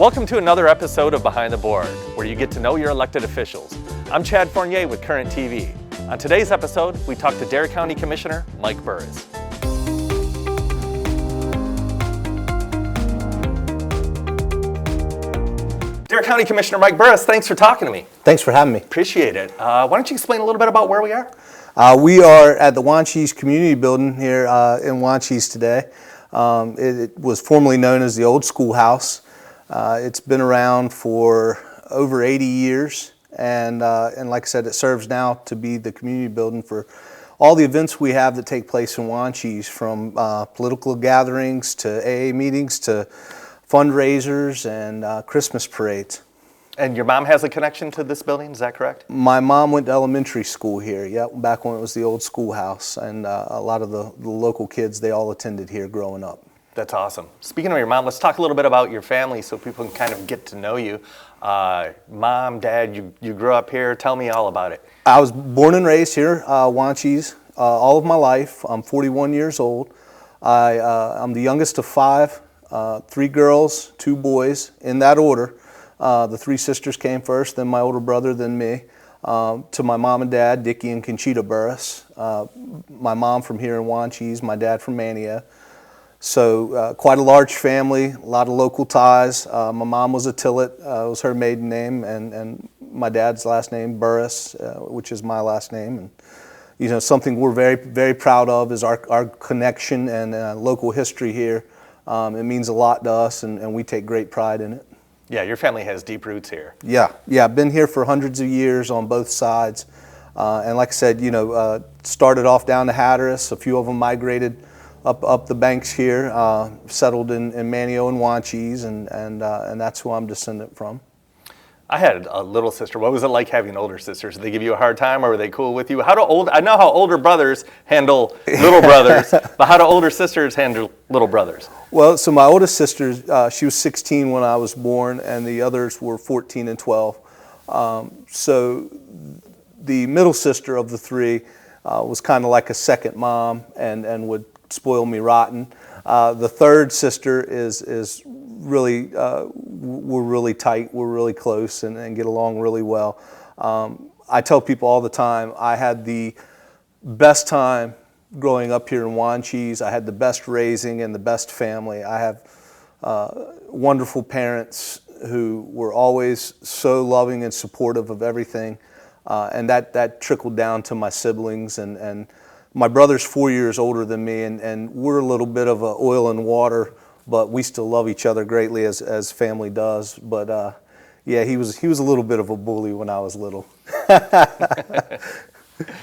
Welcome to another episode of Behind the Board, where you get to know your elected officials. I'm Chad Fournier with Current TV. On today's episode, we talk to Dare County Commissioner Mike Burrus. Dare County Commissioner Mike Burrus, thanks for talking to me. Thanks for having me. Appreciate it. Why don't you explain a little bit about where we are? We are at the Wanchese Community Building here in Wanchese today. It was formerly known as the Old Schoolhouse. It's been around for over 80 years, and like I said, it serves now to be the community building for all the events we have that take place in Wanchese, from political gatherings to AA meetings to fundraisers and Christmas parades. And your mom has a connection to this building, is that correct? My mom went to elementary school here, yep, back when it was the Old Schoolhouse, and a lot of the local kids, they all attended here growing up. That's awesome. Speaking of your mom, let's talk a little bit about your family so people can kind of get to know you. Mom, Dad, you grew up here. Tell me all about it. I was born and raised here, Wanchese, all of my life. I'm 41 years old. I'm the youngest of five, 3 girls, 2 boys, in that order. The 3 sisters came first, then my older brother, then me. To my mom and dad, Dickie and Conchita Burrus. My mom from here in Wanchese, my dad from Manio. So quite a large family, a lot of local ties. My mom was a Tillett, was her maiden name, and my dad's last name, Burrus, which is my last name. And you know, something we're very, very proud of is our connection and local history here. It means a lot to us, and we take great pride in it. Yeah, your family has deep roots here. Yeah, I've been here for hundreds of years on both sides. And like I said, you know, started off down to Hatteras. A few of them migrated up the banks here, settled in Manio and Wanchese, and that's who I'm descendant from. I had a little sister. What was it like having older sisters? Did they give you a hard time, or were they cool with you? I know how older brothers handle little brothers, but how do older sisters handle little brothers? Well, so my oldest sister, she was 16 when I was born, and the others were 14 and 12. So the middle sister of the 3 was kind of like a second mom and would spoil me rotten. The third sister is really, we're really tight, we're really close, and get along really well. I tell people all the time, I had the best time growing up here in Wanchese. I had the best raising and the best family. I have wonderful parents who were always so loving and supportive of everything, and that trickled down to my siblings, and my brother's 4 years older than me, and we're a little bit of a oil and water, but we still love each other greatly as family does. But yeah, he was a little bit of a bully when I was little.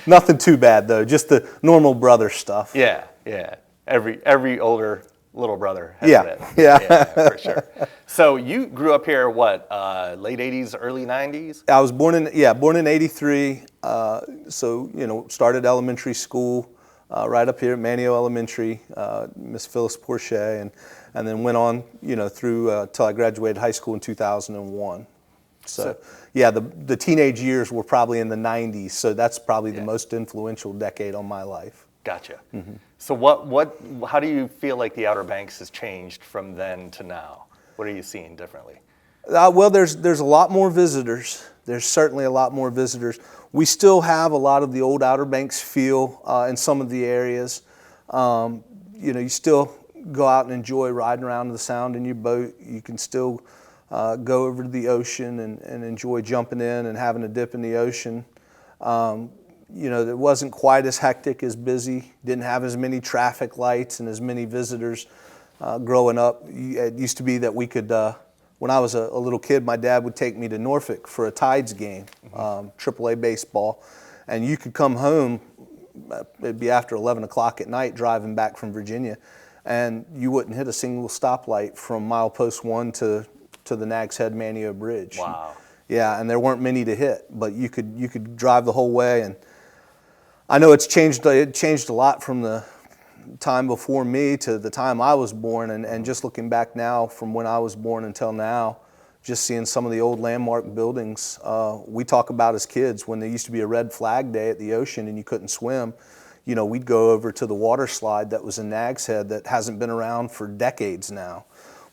Nothing too bad though, just the normal brother stuff. Yeah. Every older little brother has that. Yeah, for sure. So you grew up here, what, late 80s, early 90s? I was born in 83. So, you know, started elementary school right up here at Manio Elementary, Miss Phyllis Porche, and then went on, you know, through till I graduated high school in 2001. So yeah, the teenage years were probably in the 90s, so that's probably the most influential decade on my life. Gotcha. Mm-hmm. So how do you feel like the Outer Banks has changed from then to now? What are you seeing differently? Well, there's a lot more visitors. There's certainly a lot more visitors. We still have a lot of the old Outer Banks feel in some of the areas. You know, you still go out and enjoy riding around the Sound in your boat. You can still go over to the ocean and enjoy jumping in and having a dip in the ocean. You know, it wasn't quite as hectic, as busy, didn't have as many traffic lights and as many visitors growing up. It used to be that we could, when I was a little kid, my dad would take me to Norfolk for a Tides game, AAA baseball, and you could come home, it'd be after 11 o'clock at night driving back from Virginia, and you wouldn't hit a single stoplight from milepost 1 to the Nags Head Manio Bridge. Wow. Yeah, and there weren't many to hit, but you could drive the whole way. And I know it changed a lot from the time before me to the time I was born, and just looking back now from when I was born until now, just seeing some of the old landmark buildings we talk about as kids, when there used to be a red flag day at the ocean and you couldn't swim. You know, we'd go over to the water slide that was in Nags Head that hasn't been around for decades now.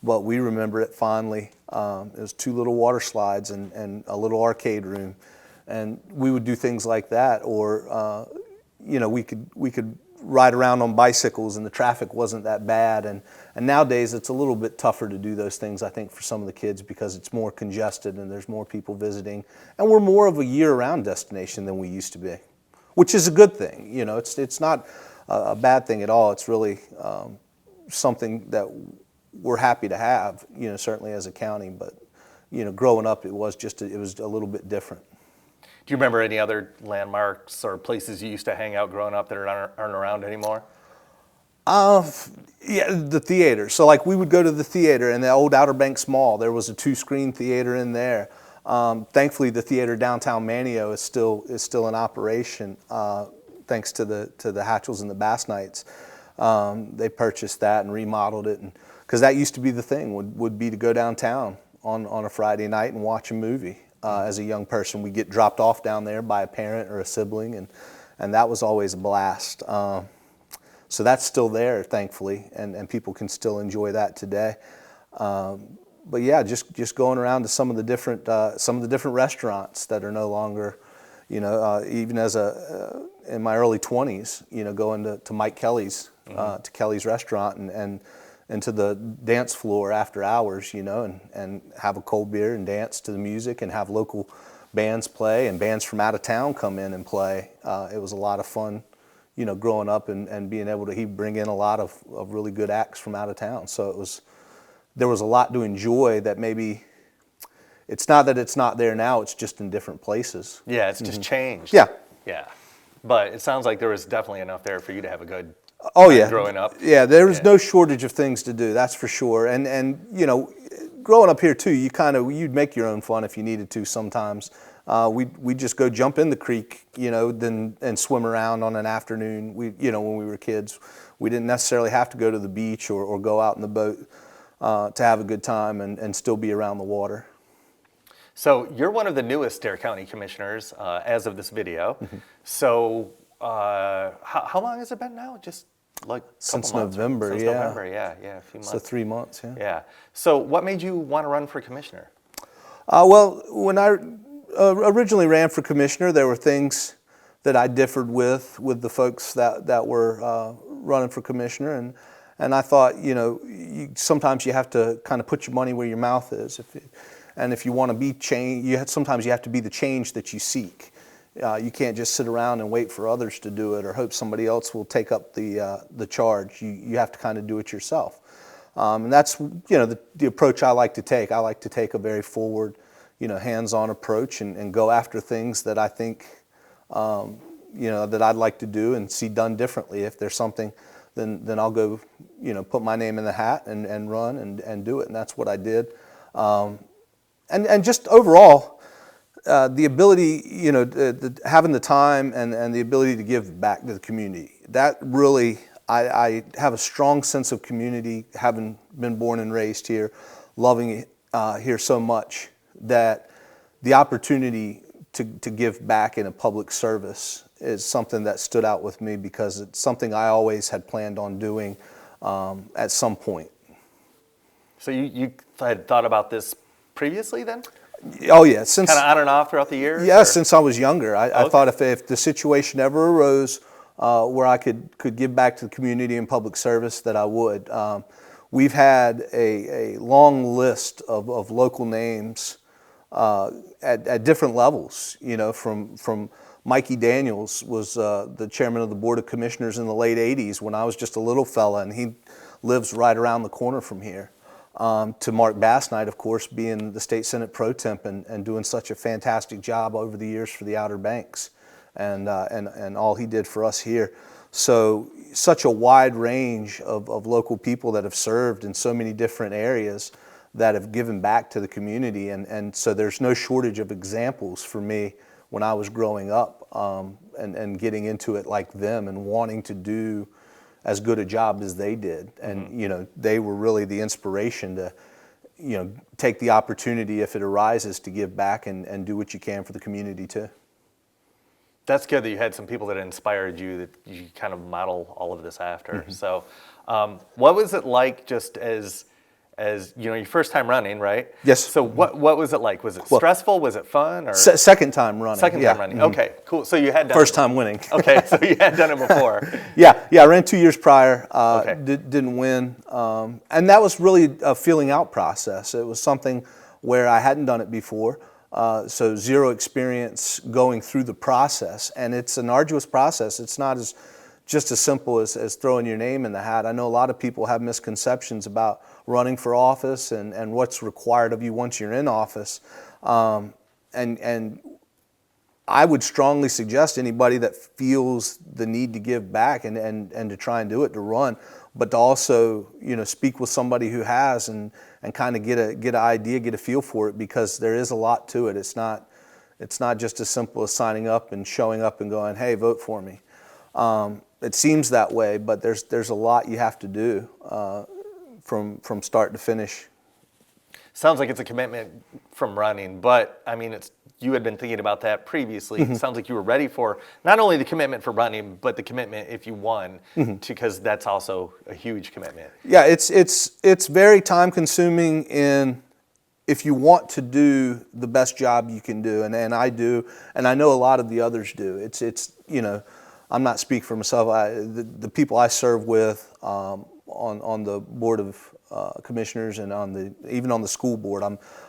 but we remember it fondly. It was 2 little water slides and a little arcade room, and we would do things like that. Or we could ride around on bicycles, and the traffic wasn't that bad. And nowadays it's a little bit tougher to do those things, I think, for some of the kids, because it's more congested and there's more people visiting, and we're more of a year-round destination than we used to be, which is a good thing. It's not a bad thing at all. It's really something that we're happy to have, certainly as a county. But growing up, it was a little bit different. Do you remember any other landmarks or places you used to hang out growing up that aren't around anymore? Yeah, the theater. So like we would go to the theater in the old Outer Banks Mall. There was a 2-screen theater in there. Thankfully, the theater downtown Manio is still in operation, thanks to the Hatchells and the Bass Knights. They purchased that and remodeled it, and because that used to be the thing, would be to go downtown on a Friday night and watch a movie. As a young person, we get dropped off down there by a parent or a sibling, and that was always a blast. So that's still there, thankfully, and people can still enjoy that today. But yeah, just going around to some of the different restaurants that are no longer, even as in my early 20s, going to Mike Kelly's, to Kelly's restaurant and to the dance floor after hours, and have a cold beer and dance to the music and have local bands play and bands from out of town come in and play. It was a lot of fun, growing up and being able to bring in a lot of really good acts from out of town. So there was a lot to enjoy that maybe, it's not that it's not there now, it's just in different places. Yeah, it's just changed. Yeah. Yeah. But it sounds like there was definitely enough there for you to have a good time growing up. Yeah, there was no shortage of things to do, that's for sure. And growing up here too, you'd make your own fun if you needed to sometimes. We'd just go jump in the creek, and swim around on an afternoon. When we were kids, we didn't necessarily have to go to the beach or go out in the boat to have a good time and still be around the water. So you're one of the newest Dare County commissioners as of this video. Mm-hmm. So how long has it been now? Just like since months, November, right? Since November, yeah, a few months. So 3 months, yeah. Yeah. So what made you want to run for commissioner? Well, when I originally ran for commissioner, there were things that I differed with the folks that were running for commissioner, and I thought, sometimes you have to kind of put your money where your mouth is. If you want to be change, sometimes you have to be the change that you seek. You can't just sit around and wait for others to do it or hope somebody else will take up the charge. You have to kind of do it yourself. And that's the approach I like to take. I like to take a very forward, hands-on approach and go after things that I think that I'd like to do and see done differently. If there's something, then I'll go put my name in the hat and run and do it. And that's what I did. And just overall, the ability, having the time and the ability to give back to the community, that really, I have a strong sense of community, having been born and raised here, loving it here so much, that the opportunity to give back in a public service is something that stood out with me, because it's something I always had planned on doing at some point. So you had thought about this previously then? Oh yeah, since kind of on and off throughout the years. Yeah, since I was younger, I thought if the situation ever arose where I could give back to the community in public service, that I would. We've had a long list of local names at different levels. From Mikey Daniels was the chairman of the Board of Commissioners in the late '80s when I was just a little fella, and he lives right around the corner from here. To Mark Bass Knight, of course, being the state senate pro temp and doing such a fantastic job over the years for the Outer Banks, and all he did for us here. So such a wide range of local people that have served in so many different areas that have given back to the community, and so there's no shortage of examples for me when I was growing up and getting into it like them and wanting to do as good a job as they did. And they were really the inspiration to take the opportunity, if it arises, to give back and do what you can for the community too. That's good that you had some people that inspired you, that you kind of model all of this after. Mm-hmm. So what was it like just as as your first time running, right? Yes. So what was it like? Was it stressful? Was it fun? Or Second time running. second time running? Okay, cool. So you had done First it. time winning. Okay, so you had done it before. Yeah, I ran 2 years prior, Okay. didn't win. And that was really a feeling out process. It was something where I hadn't done it before, so zero experience going through the process. And it's an arduous process. It's not just as simple as throwing your name in the hat. I know a lot of people have misconceptions about running for office and what's required of you once you're in office. And I would strongly suggest anybody that feels the need to give back and to try and do it, to run, but to also speak with somebody who has and kind of get an idea, get a feel for it, because there is a lot to it. It's not just as simple as signing up and showing up and going, hey, vote for me. It seems that way, but there's a lot you have to do from start to finish. Sounds like it's a commitment from running, but I mean, you had been thinking about that previously. It sounds like you were ready for not only the commitment for running, but the commitment if you won, because that's also a huge commitment. Yeah, it's very time consuming if you want to do the best job you can do, and I do, and I know a lot of the others do. It's I'm not speaking for myself. The people I serve with on the board of commissioners and even on the school board,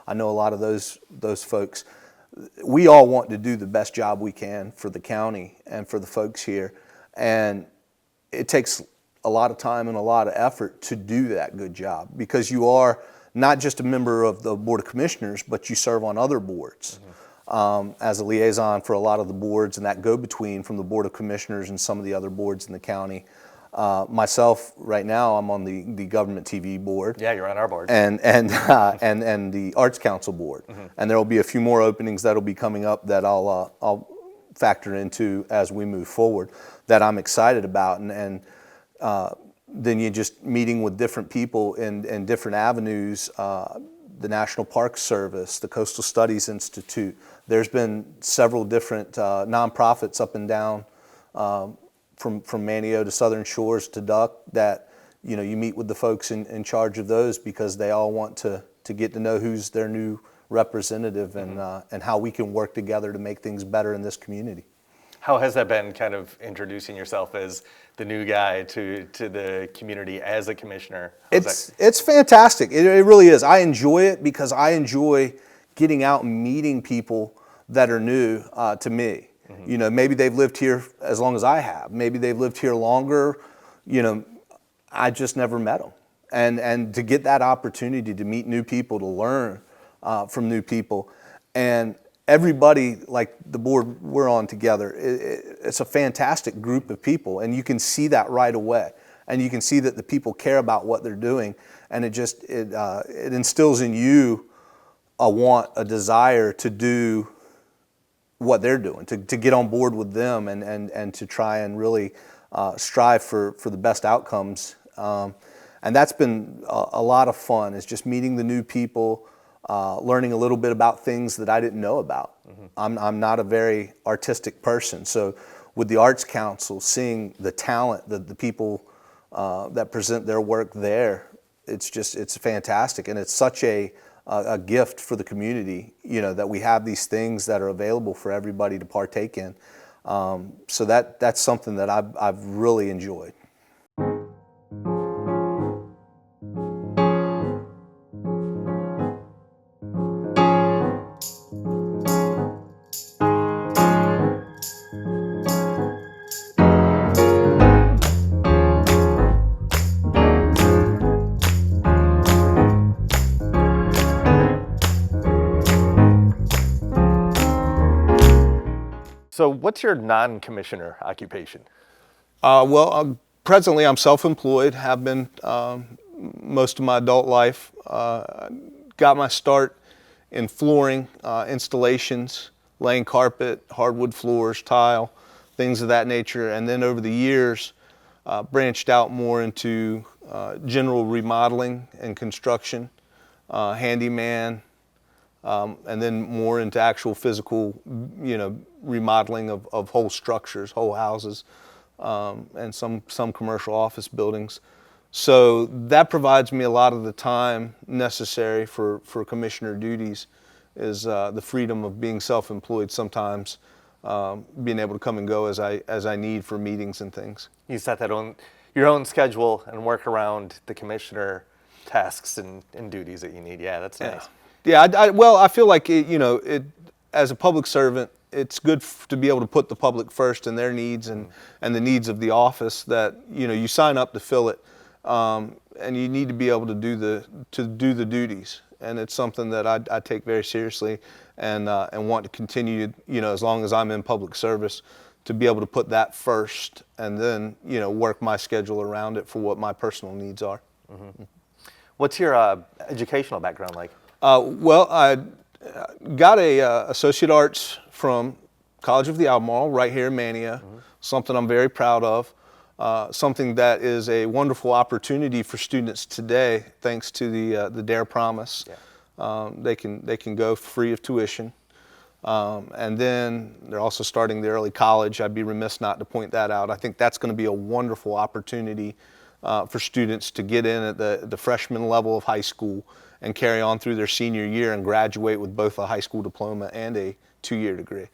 I know a lot of those folks. We all want to do the best job we can for the county and for the folks here, and it takes a lot of time and a lot of effort to do that good job, because you are not just a member of the Board of Commissioners, but you serve on other boards as a liaison for a lot of the boards and that go-between from the Board of Commissioners and some of the other boards in the county. Myself, right now, I'm on the Government TV board. Yeah, you're on our board. And the Arts Council board. And there will be a few more openings that will be coming up that I'll factor into as we move forward, that I'm excited about. And then you're just meeting with different people in different avenues, the National Park Service, the Coastal Studies Institute. There's been several different nonprofits up and down from Manio to Southern Shores to Duck that you meet with the folks in charge of those, because they all want to get to know who's their new representative and how we can work together to make things better in this community. How has that been, kind of introducing yourself as the new guy to the community as a commissioner? It's fantastic. It really is. I enjoy it because I enjoy getting out and meeting people that are new to me. Maybe they've lived here as long as I have. Maybe they've lived here longer. I just never met them. And to get that opportunity to meet new people, to learn from new people, and everybody, like the board we're on together, it's a fantastic group of people, and you can see that right away. And you can see that the people care about what they're doing, and it instills in you a want, a desire to do what they're doing, to get on board with them and to try and really strive for the best outcomes. And that's been a lot of fun, is just meeting the new people, learning a little bit about things that I didn't know about. I'm not a very artistic person, so with the Arts Council, seeing the talent, the people that present their work there, it's fantastic, and it's such a gift for the community, that we have these things that are available for everybody to partake in. So that's something that I've really enjoyed. So what's your non-commissioner occupation? Presently I'm self-employed, have been most of my adult life. Got my start in flooring, installations, laying carpet, hardwood floors, tile, things of that nature. And then over the years, branched out more into general remodeling and construction, handyman, and then more into actual physical, remodeling of whole structures, whole houses, and some commercial office buildings. So that provides me a lot of the time necessary for commissioner duties, is the freedom of being self-employed sometimes, being able to come and go as I need for meetings and things. You set your own schedule and work around the commissioner tasks and duties that you need. Yeah, that's nice. Yeah, well, I feel like as a public servant, it's good to be able to put the public first and their needs and the needs of the office that you sign up to fill it, and you need to be able to do the duties, and it's something that I take very seriously and want to continue, as long as I'm in public service, to be able to put that first and then work my schedule around it for what my personal needs are. Mm-hmm. What's your educational background like? Well, I got a Associate Arts from College of the Albemarle right here in Mania, something I'm very proud of, something that is a wonderful opportunity for students today thanks to the DARE Promise. Yeah. They can go free of tuition. And then they're also starting the early college. I'd be remiss not to point that out. I think that's going to be a wonderful opportunity for students to get in at the freshman level of high school and carry on through their senior year and graduate with both a high school diploma and a 2-year degree.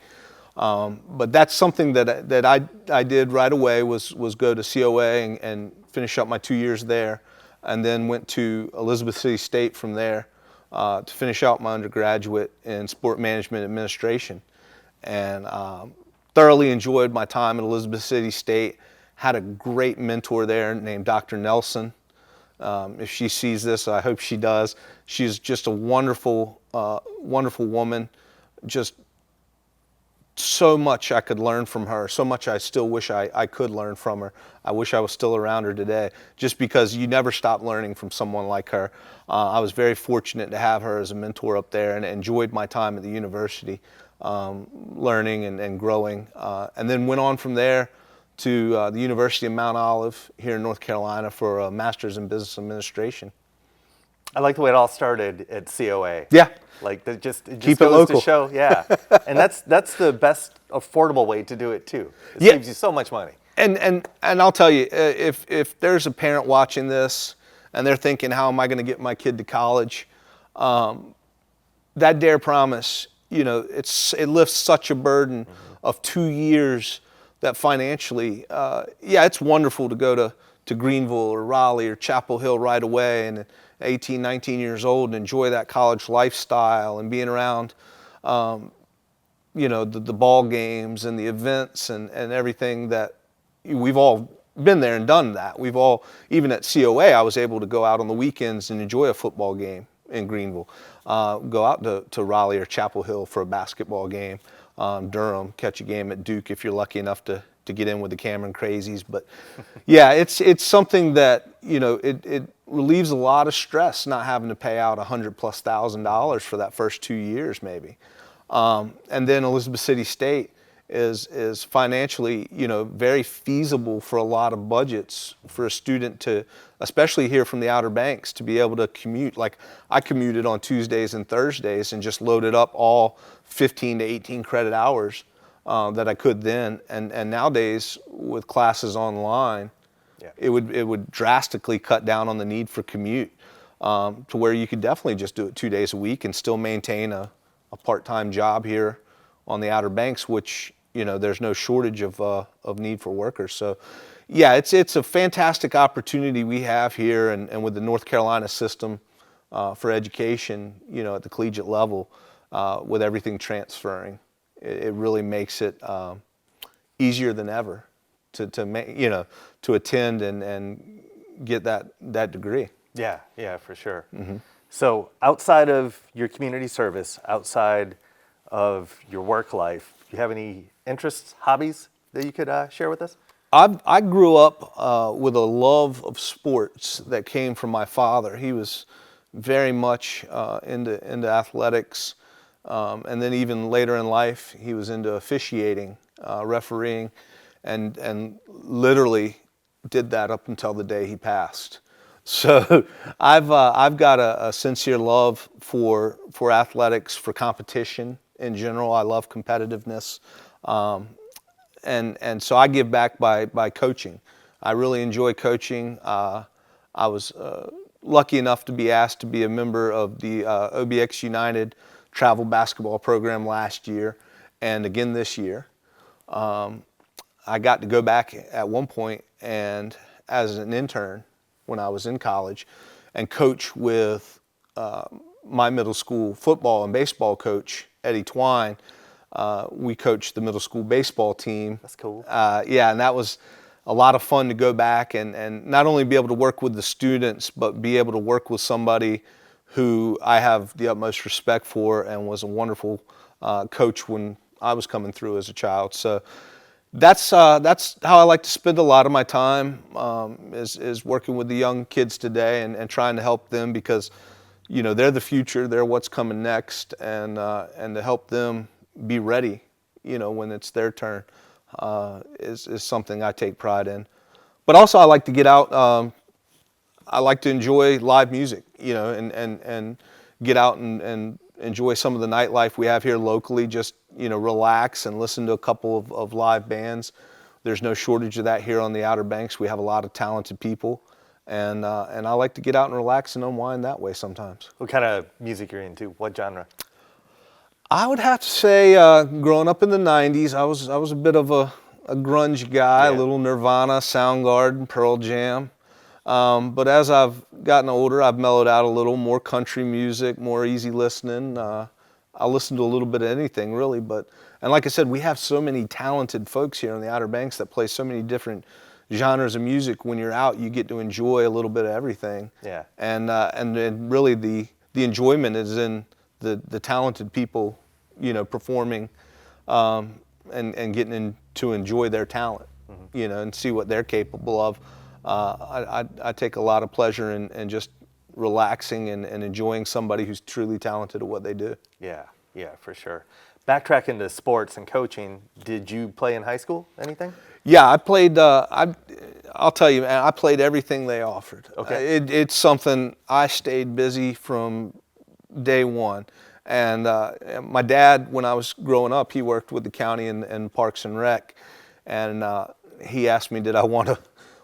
But that's something that I did right away was go to COA and finish up my 2 years there, and then went to Elizabeth City State from there to finish out my undergraduate in sport management administration, and thoroughly enjoyed my time at Elizabeth City State. Had a great mentor there named Dr. Nelson. If she sees this, I hope she does. She's just a wonderful, wonderful woman. Just so much I could learn from her, so much I still wish I could learn from her. I wish I was still around her today, just because you never stop learning from someone like her. I was very fortunate to have her as a mentor up there and enjoyed my time at the university, learning and growing, and then went on from there to the University of Mount Olive here in North Carolina for a master's in business administration. I like the way it all started at COA. Yeah. Like it just Keep goes it local. to show, yeah. And that's the best affordable way to do it too. It Yeah. saves you so much money. And I'll tell you, if there's a parent watching this and they're thinking, how am I going to get my kid to college? That DARE Promise, it lifts such a burden of 2 years that financially, it's wonderful to go to Greenville or Raleigh or Chapel Hill right away and 18, 19 years old and enjoy that college lifestyle and being around, the ball games and the events and everything that we've all been there and done that. We've all, even at COA, I was able to go out on the weekends and enjoy a football game in Greenville, go out to Raleigh or Chapel Hill for a basketball game, Durham, catch a game at Duke if you're lucky enough to get in with the Cameron Crazies. But yeah, it's something that, it relieves a lot of stress not having to pay out $100,000+ for that first 2 years maybe. And then Elizabeth City State is financially, very feasible for a lot of budgets for a student to, especially here from the Outer Banks, to be able to commute. Like I commuted on Tuesdays and Thursdays and just loaded up all 15 to 18 credit hours that I could then. And nowadays with classes online, yeah, it would drastically cut down on the need for commute, to where you could definitely just do it 2 days a week and still maintain a part-time job here on the Outer Banks, which there's no shortage of need for workers. So yeah, it's a fantastic opportunity we have here, and with the North Carolina system for education, at the collegiate level, with everything transferring, it really makes it easier than ever to attend and get that degree. Yeah, for sure. Mm-hmm. So outside of your community service, outside of your work life, do you have any interests, hobbies that you could share with us? I grew up with a love of sports that came from my father. He was very much into athletics, and then even later in life, he was into officiating, refereeing, and literally did that up until the day he passed. So I've got a sincere love for athletics, for competition in general. I love competitiveness, and so I give back by coaching. I really enjoy coaching. I I was lucky enough to be asked to be a member of the OBX United travel basketball program last year and again this year. I got to go back at one point and as an intern when I was in college and coach with my middle school football and baseball coach, Eddie Twine. We coached the middle school baseball team. That's cool. Yeah, and that was a lot of fun to go back and not only be able to work with the students, but be able to work with somebody who I have the utmost respect for and was a wonderful coach when I was coming through as a child. So that's how I like to spend a lot of my time, is working with the young kids today and trying to help them because, you know, they're the future, they're what's coming next, and to help them be ready, you know, when it's their turn, is something I take pride in. But also I like to get out, I like to enjoy live music, you know, and get out and enjoy some of the nightlife we have here locally, just, you know, relax and listen to a couple of live bands. There's no shortage of that here on the Outer Banks. We have a lot of talented people, and I like to get out and relax and unwind that way sometimes. What kind of music you're into? What genre? I would have to say, growing up in the 90s, I was a bit of a grunge guy, Yeah. a little Nirvana, Soundgarden, Pearl Jam. But as I've gotten older, I've mellowed out a little, more country music, more easy listening. I listen to a little bit of anything, really. And like I said, we have so many talented folks here on the Outer Banks that play so many different genres of music. When you're out, you get to enjoy a little bit of everything. Yeah. And really the enjoyment is in the talented people, you know, performing and getting to enjoy their talent, you know, and see what they're capable of. I take a lot of pleasure in just relaxing and enjoying somebody who's truly talented at what they do. Yeah, for sure. Backtracking to sports and coaching, did you play in high school, anything? Yeah, I played, I'll tell you, man, I played everything they offered. Okay. It's something I stayed busy from day one. And my dad, when I was growing up, he worked with the county in Parks and Rec. And he asked me, did I want to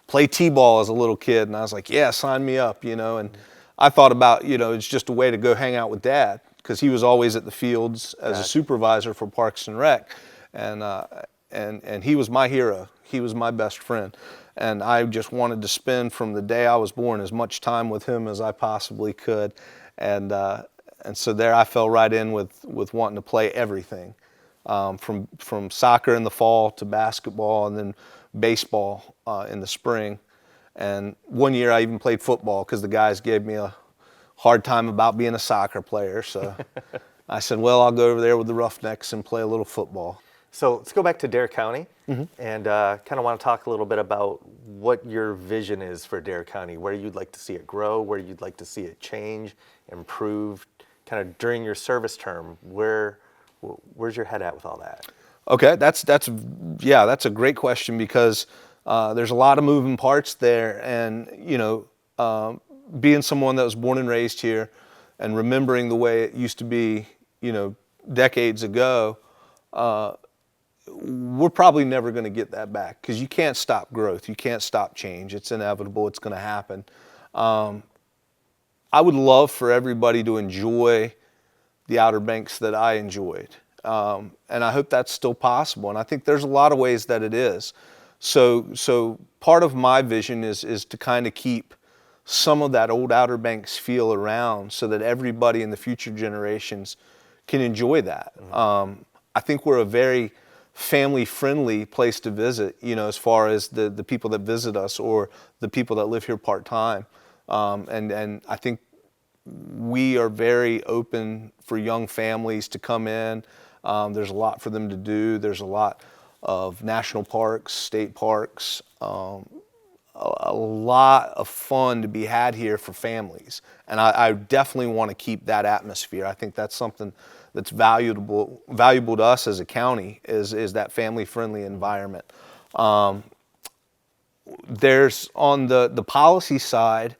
play T-ball as a little kid? And I was like, yeah, sign me up, you know. And I thought about, you know, it's just a way to go hang out with Dad because he was always at the fields as a supervisor for Parks and Rec. And he was my hero. He was my best friend. And I just wanted to spend from the day I was born as much time with him as I possibly could. And so there I fell right in with wanting to play everything, from soccer in the fall to basketball and then baseball in the spring. And one year I even played football because the guys gave me a hard time about being a soccer player. So I said, well, I'll go over there with the Roughnecks and play a little football. So let's go back to Dare County and kind of want to talk a little bit about what your vision is for Dare County, where you'd like to see it grow, where you'd like to see it change, improve, kind of during your service term. Where's your head at with all that? Okay, that's a great question because there's a lot of moving parts there, and you know, being someone that was born and raised here, and remembering the way it used to be, you know, decades ago, we're probably never going to get that back because you can't stop growth, you can't stop change. It's inevitable. It's going to happen. I would love for everybody to enjoy the Outer Banks that I enjoyed. And I hope that's still possible. And I think there's a lot of ways that it is. So part of my vision is to kind of keep some of that old Outer Banks feel around so that everybody in the future generations can enjoy that. I think we're a very family-friendly place to visit, you know, as far as the people that visit us or the people that live here part-time. And I think we are very open for young families to come in. There's a lot for them to do. There's a lot of national parks, state parks, a lot of fun to be had here for families. And I definitely want to keep that atmosphere. I think that's something that's valuable to us as a county is that family-friendly environment. There's on the policy side,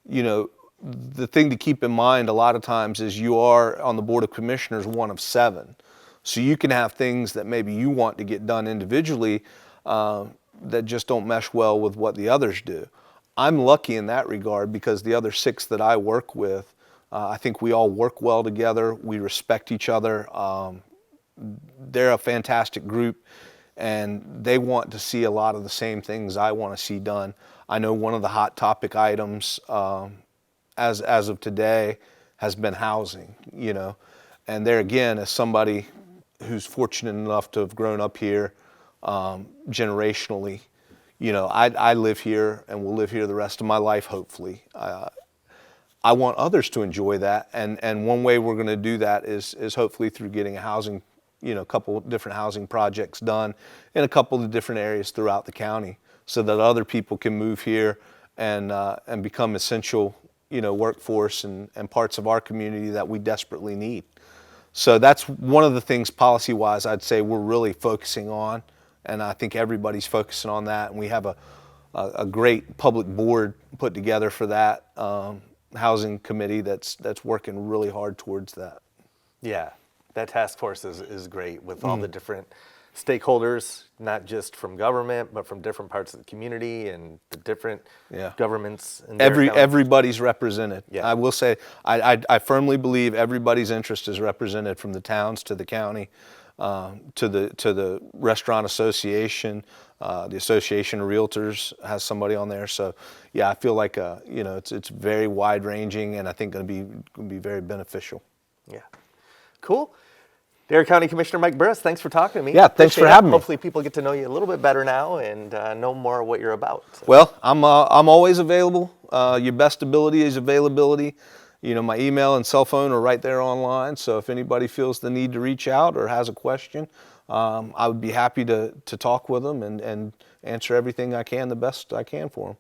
you know, the thing to keep in mind a lot of times is you are on the Board of Commissioners one of 7. So you can have things that maybe you want to get done individually that just don't mesh well with what the others do. I'm lucky in that regard because the other 6 that I work with, I think we all work well together. We respect each other. They're a fantastic group, and they want to see a lot of the same things I want to see done. I know one of the hot topic items as of today has been housing, you know. And there again, as somebody who's fortunate enough to have grown up here generationally, you know, I live here and will live here the rest of my life, hopefully. I want others to enjoy that, and one way we're going to do that is hopefully through getting a housing, you know, a couple of different housing projects done in a couple of different areas throughout the county, so that other people can move here and become essential, you know, workforce and parts of our community that we desperately need. So that's one of the things policy-wise I'd say we're really focusing on, and I think everybody's focusing on that, and we have a great public board put together for that. Housing committee that's working really hard towards that. Yeah, that task force is great with all the different stakeholders, not just from government, but from different parts of the community and the different governments. And everybody's represented. Yeah. I will say, I firmly believe everybody's interest is represented, from the towns to the county, to the restaurant association. The Association of Realtors has somebody on there. So yeah, I feel like you know, it's very wide ranging, and I think going to be very beneficial. Yeah, cool. Dare County Commissioner Mike Burrus, thanks for talking to me. Yeah, thanks for Appreciate it. having me. Hopefully people get to know you a little bit better now and know more what you're about. So. Well, I'm always available. Your best ability is availability. You know, my email and cell phone are right there online. So if anybody feels the need to reach out or has a question, I would be happy to talk with them and answer everything I can the best I can for them.